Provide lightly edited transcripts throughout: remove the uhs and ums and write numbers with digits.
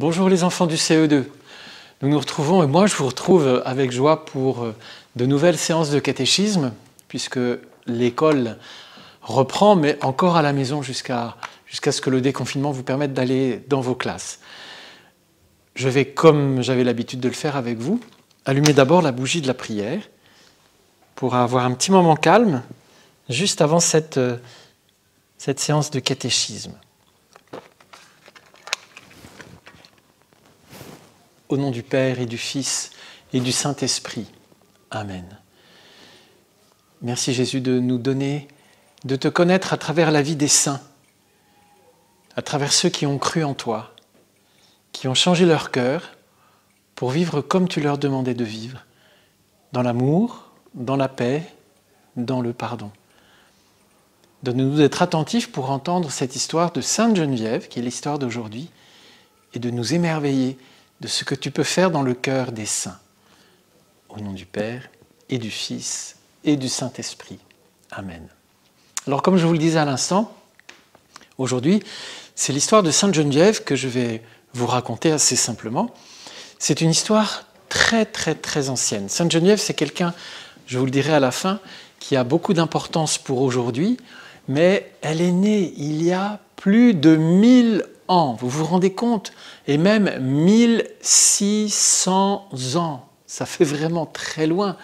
Bonjour les enfants du CE2. Nous nous retrouvons, et moi je vous retrouve avec joie pour de nouvelles séances de catéchisme, puisque l'école reprend, mais encore à la maison jusqu'à ce que le déconfinement vous permette d'aller dans vos classes. Je vais, comme j'avais l'habitude de le faire avec vous, allumer d'abord la bougie de la prière pour avoir un petit moment calme juste avant cette séance de catéchisme. Au nom du Père et du Fils et du Saint-Esprit. Amen. Merci Jésus de nous donner, de te connaître à travers la vie des saints, à travers ceux qui ont cru en toi, qui ont changé leur cœur pour vivre comme tu leur demandais de vivre, dans l'amour, dans la paix, dans le pardon. Donne-nous d'être attentifs pour entendre cette histoire de Sainte Geneviève, qui est l'histoire d'aujourd'hui, et de nous émerveiller de ce que tu peux faire dans le cœur des saints. Au nom du Père et du Fils et du Saint-Esprit. Amen. Alors comme je vous le disais à l'instant, aujourd'hui, c'est l'histoire de Sainte Geneviève que je vais vous raconter assez simplement. C'est une histoire très très très ancienne. Sainte Geneviève, c'est quelqu'un, je vous le dirai à la fin, qui a beaucoup d'importance pour aujourd'hui, mais elle est née il y a plus de 1000 ans. Vous vous rendez compte? Et même 1600 ans. Ça fait vraiment très loin.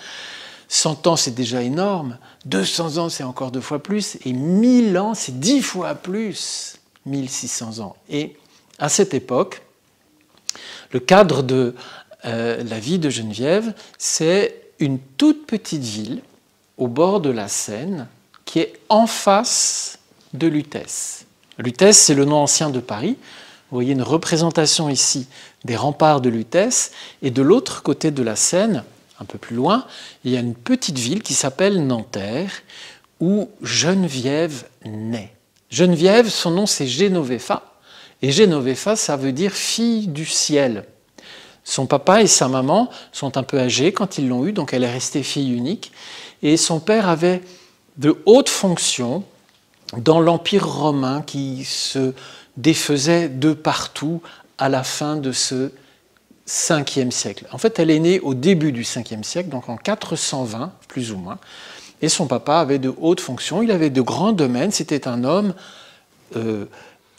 100 ans, c'est déjà énorme. 200 ans, c'est encore 2 fois plus. Et 1000 ans, c'est 10 fois plus. 1600 ans. Et à cette époque, le cadre de la vie de Geneviève, c'est une toute petite ville au bord de la Seine qui est en face de Lutèce. Lutèce, c'est le nom ancien de Paris. Vous voyez une représentation ici des remparts de Lutèce. Et de l'autre côté de la Seine, un peu plus loin, il y a une petite ville qui s'appelle Nanterre, où Geneviève naît. Geneviève, son nom c'est Genovefa. Et Genovefa, ça veut dire fille du ciel. Son papa et sa maman sont un peu âgés quand ils l'ont eue, donc elle est restée fille unique. Et son père avait de hautes fonctions dans l'Empire romain qui se défaisait de partout à la fin de ce 5e siècle. En fait, elle est née au début du 5e siècle, donc en 420, plus ou moins, et son papa avait de hautes fonctions, il avait de grands domaines, c'était un homme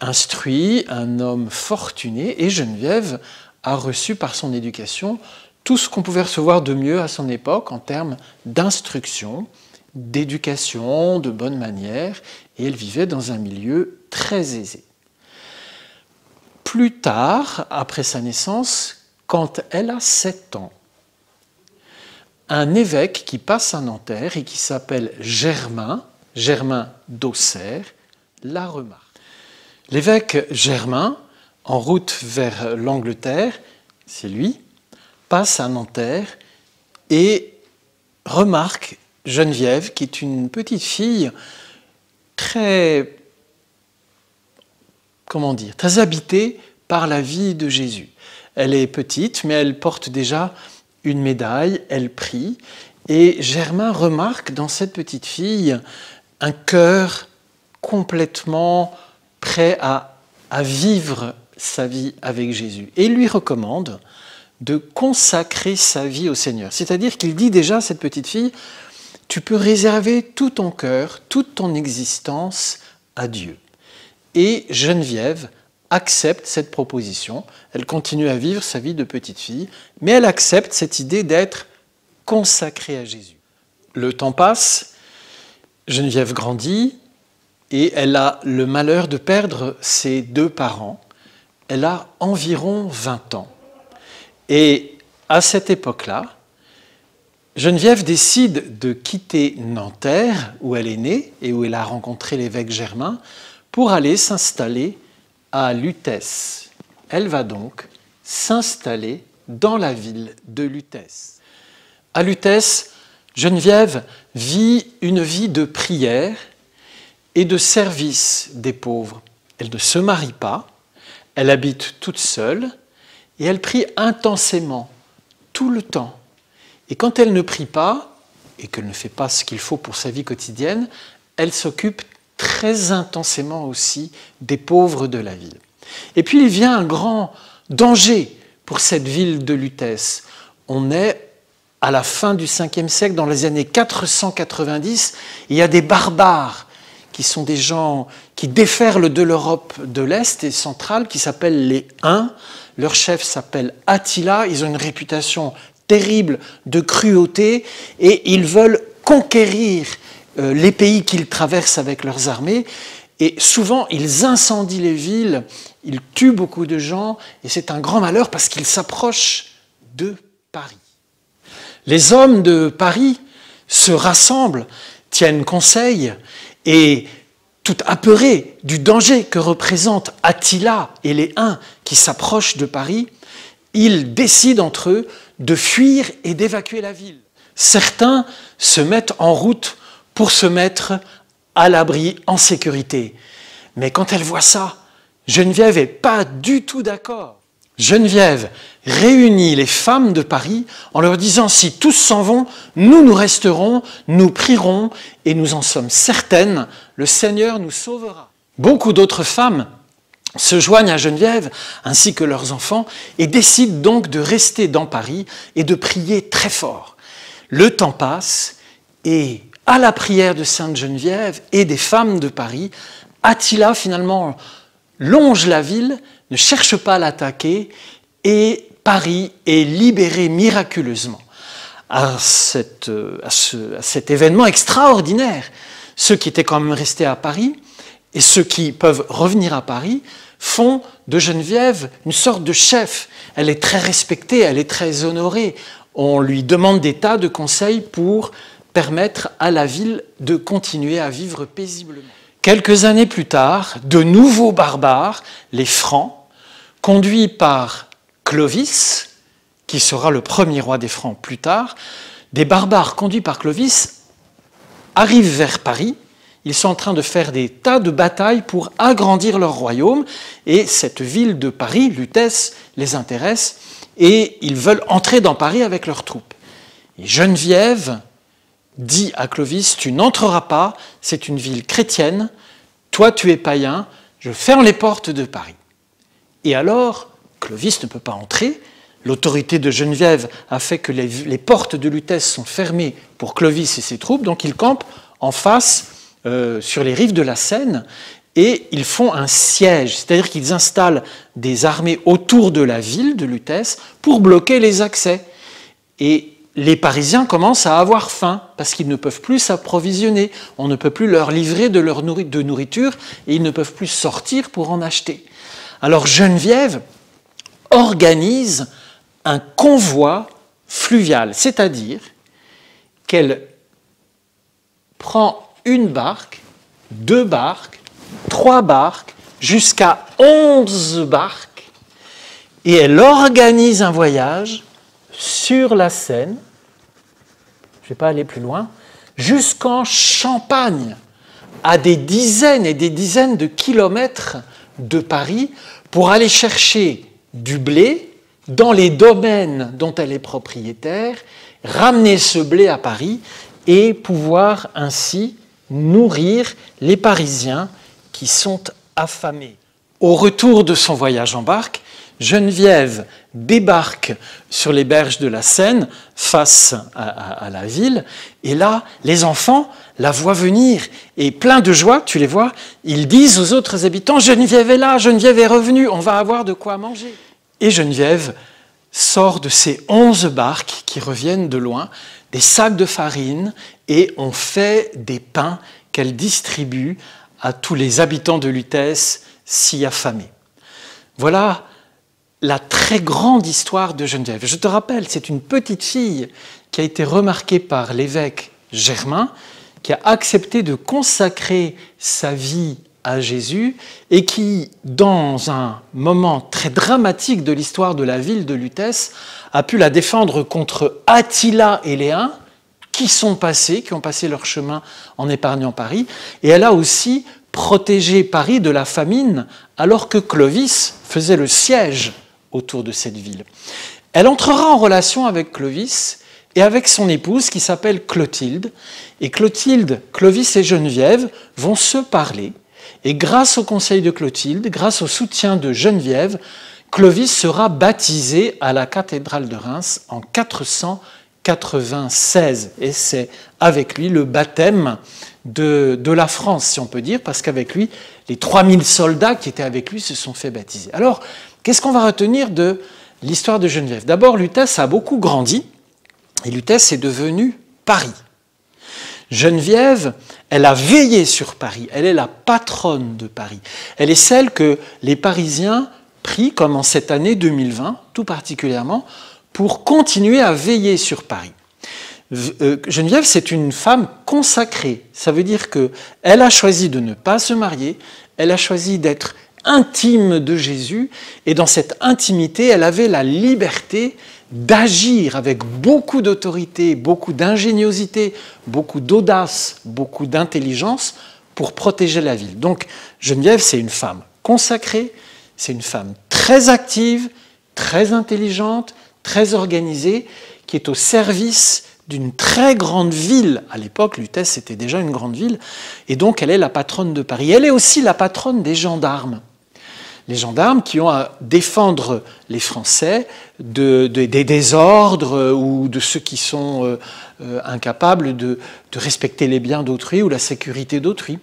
instruit, un homme fortuné, et Geneviève a reçu par son éducation tout ce qu'on pouvait recevoir de mieux à son époque en termes d'instruction, d'éducation, de bonnes manières, et elle vivait dans un milieu très aisé. Plus tard, après sa naissance, quand elle a 7 ans, un évêque qui passe à Nanterre et qui s'appelle Germain d'Auxerre, la remarque. L'évêque Germain, en route vers l'Angleterre, c'est lui, passe à Nanterre et remarque Geneviève, qui est une petite fille très habitée par la vie de Jésus. Elle est petite, mais elle porte déjà une médaille, elle prie, et Germain remarque dans cette petite fille un cœur complètement prêt à vivre sa vie avec Jésus. Et il lui recommande de consacrer sa vie au Seigneur. C'est-à-dire qu'il dit déjà à cette petite fille, tu peux réserver tout ton cœur, toute ton existence à Dieu. Et Geneviève accepte cette proposition. Elle continue à vivre sa vie de petite fille, mais elle accepte cette idée d'être consacrée à Jésus. Le temps passe, Geneviève grandit et elle a le malheur de perdre ses 2 parents. Elle a environ 20 ans. Et à cette époque-là, Geneviève décide de quitter Nanterre, où elle est née et où elle a rencontré l'évêque Germain, pour aller s'installer à Lutèce. Elle va donc s'installer dans la ville de Lutèce. À Lutèce, Geneviève vit une vie de prière et de service des pauvres. Elle ne se marie pas, elle habite toute seule et elle prie intensément, tout le temps. Et quand elle ne prie pas, et qu'elle ne fait pas ce qu'il faut pour sa vie quotidienne, elle s'occupe très intensément aussi des pauvres de la ville. Et puis il vient un grand Danger pour cette ville de Lutèce. On est à la fin du 5e siècle, dans les années 490, il y a des barbares qui sont des gens qui déferlent de l'Europe de l'Est et centrale, qui s'appellent les Huns. Leur chef s'appelle Attila, ils ont une réputation terrible de cruauté et ils veulent conquérir les pays qu'ils traversent avec leurs armées. Et souvent, ils incendient les villes, ils tuent beaucoup de gens, et c'est un grand malheur parce qu'ils s'approchent de Paris. Les hommes de Paris se rassemblent, tiennent conseil, et tout apeurés du danger que représentent Attila et les Huns qui s'approchent de Paris, ils décident entre eux de fuir et d'évacuer la ville. Certains se mettent en route pour se mettre à l'abri, en sécurité. Mais quand elle voit ça, Geneviève n'est pas du tout d'accord. Geneviève réunit les femmes de Paris en leur disant « Si tous s'en vont, nous resterons, nous prierons et nous en sommes certaines, le Seigneur nous sauvera. » Beaucoup d'autres femmes se joignent à Geneviève ainsi que leurs enfants et décident donc de rester dans Paris et de prier très fort. Le temps passe et à la prière de Sainte Geneviève et des femmes de Paris, Attila finalement longe la ville, ne cherche pas à l'attaquer et Paris est libéré miraculeusement. À cet événement extraordinaire, ceux qui étaient quand même restés à Paris et ceux qui peuvent revenir à Paris font de Geneviève une sorte de chef. Elle est très respectée, elle est très honorée. On lui demande des tas de conseils pour permettre à la ville de continuer à vivre paisiblement. Quelques années plus tard, de nouveaux barbares, les Francs, conduits par Clovis, qui sera le premier roi des Francs plus tard, des barbares conduits par Clovis arrivent vers Paris. Ils sont en train de faire des tas de batailles pour agrandir leur royaume et cette ville de Paris, Lutèce, les intéresse et ils veulent entrer dans Paris avec leurs troupes. Et Geneviève dit à Clovis, tu n'entreras pas, c'est une ville chrétienne, toi tu es païen, je ferme les portes de Paris. Et alors, Clovis ne peut pas entrer, l'autorité de Geneviève a fait que les portes de Lutèce sont fermées pour Clovis et ses troupes, donc ils campent en face, sur les rives de la Seine, et ils font un siège, c'est-à-dire qu'ils installent des armées autour de la ville de Lutèce pour bloquer les accès. Et les Parisiens commencent à avoir faim parce qu'ils ne peuvent plus s'approvisionner. On ne peut plus leur livrer de nourriture et ils ne peuvent plus sortir pour en acheter. Alors Geneviève organise un convoi fluvial, c'est-à-dire qu'elle prend une barque, 2 barques, 3 barques, jusqu'à 11 barques et elle organise un voyage sur la Seine, je ne vais pas aller plus loin, jusqu'en Champagne, à des dizaines et des dizaines de kilomètres de Paris, pour aller chercher du blé dans les domaines dont elle est propriétaire, ramener ce blé à Paris et pouvoir ainsi nourrir les Parisiens qui sont affamés. Au retour de son voyage en barque, Geneviève débarque sur les berges de la Seine face à la ville et là, les enfants la voient venir et plein de joie, tu les vois, ils disent aux autres habitants « Geneviève est là, Geneviève est revenue, on va avoir de quoi manger ». Et Geneviève sort de ces 11 barques qui reviennent de loin, des sacs de farine et on fait des pains qu'elle distribue à tous les habitants de Lutèce si affamés. Voilà la très grande histoire de Geneviève. Je te rappelle, c'est une petite fille qui a été remarquée par l'évêque Germain, qui a accepté de consacrer sa vie à Jésus et qui, dans un moment très dramatique de l'histoire de la ville de Lutèce, a pu la défendre contre Attila et les Huns, qui ont passé leur chemin en épargnant Paris, et elle a aussi protégé Paris de la famine alors que Clovis faisait le siège autour de cette ville. Elle entrera en relation avec Clovis et avec son épouse qui s'appelle Clotilde. Et Clotilde, Clovis et Geneviève vont se parler. Et grâce au conseil de Clotilde, grâce au soutien de Geneviève, Clovis sera baptisé à la cathédrale de Reims en 496. Et c'est avec lui le baptême de la France, si on peut dire, parce qu'avec lui, les 3000 soldats qui étaient avec lui se sont fait baptiser. Alors, qu'est-ce qu'on va retenir de l'histoire de Geneviève? D'abord, Lutèce a beaucoup grandi, et Lutèce est devenue Paris. Geneviève, elle a veillé sur Paris, elle est la patronne de Paris. Elle est celle que les Parisiens prient, comme en cette année 2020, tout particulièrement, pour continuer à veiller sur Paris. Geneviève, c'est une femme consacrée. Ça veut dire qu'elle a choisi de ne pas se marier, elle a choisi d'être intime de Jésus, et dans cette intimité, elle avait la liberté d'agir avec beaucoup d'autorité, beaucoup d'ingéniosité, beaucoup d'audace, beaucoup d'intelligence pour protéger la ville. Donc Geneviève, c'est une femme consacrée, c'est une femme très active, très intelligente, très organisée, qui est au service d'une très grande ville. À l'époque, Lutèce était déjà une grande ville, et donc elle est la patronne de Paris. Elle est aussi la patronne des gendarmes. Les gendarmes qui ont à défendre les Français des désordres ou de ceux qui sont incapables de respecter les biens d'autrui ou la sécurité d'autrui.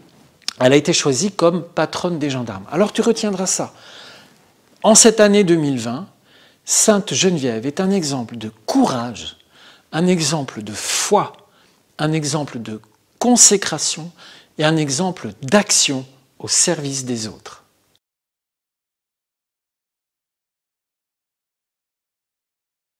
Elle a été choisie comme patronne des gendarmes. Alors tu retiendras ça. En cette année 2020, Sainte Geneviève est un exemple de courage, un exemple de foi, un exemple de consécration et un exemple d'action au service des autres.